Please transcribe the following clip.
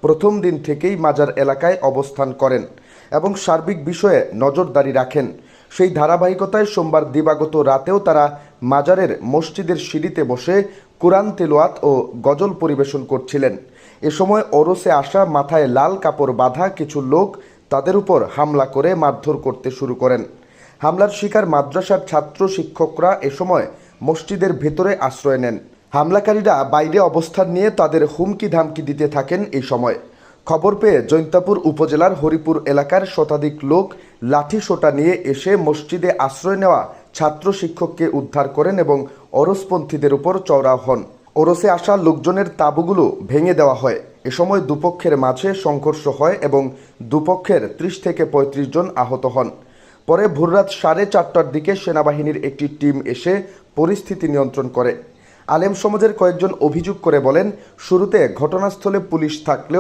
প্রথম দিন থেকেই মাজার এলাকায় অবস্থান করেন এবং সার্বিক বিষয়ে নজরদারি রাখেন। সেই ধারাবাহিকতায় সোমবার দিবাগত রাতেও তারা মাজারের মসজিদের সিঁড়িতে বসে কুরআন তেলাওয়াত ও গজল পরিবেশন করছিলেন। এ সময় ওরসে আসা মাথায় লাল কাপড় বাঁধা কিছু লোক তাদের উপর হামলা করে মারধর করতে শুরু করেন। হামলার শিকার মাদ্রাসার ছাত্র শিক্ষকরা এ সময় মসজিদের ভেতরে আশ্রয় নেন। হামলাকারীরা বাইরে অবস্থান নিয়ে তাদের হুমকি ধামকি দিতে থাকেন। এই সময় খবর পেয়ে জৈন্তাপুর উপজেলার হরিপুর এলাকার শতাধিক লোক লাঠি সোঁটা নিয়ে এসে মসজিদে আশ্রয় নেওয়া ছাত্র শিক্ষককে উদ্ধার করেন এবং ওরসপন্থীদের উপর চওড়াও হন। ওরসে আসা লোকজনের তাঁবুগুলো ভেঙে দেওয়া হয়। এ সময় দুপক্ষের মাঝে সংঘর্ষ হয় এবং দুপক্ষের ৩০ থেকে ৩৫ জন আহত হন। পরে ভোররাত 4:30টার দিকে সেনাবাহিনীর একটি টিম এসে পরিস্থিতি নিয়ন্ত্রণ করে। আলেম সমাজের কয়েকজন অভিযোগ করে বলেন, শুরুতে ঘটনাস্থলে পুলিশ থাকলেও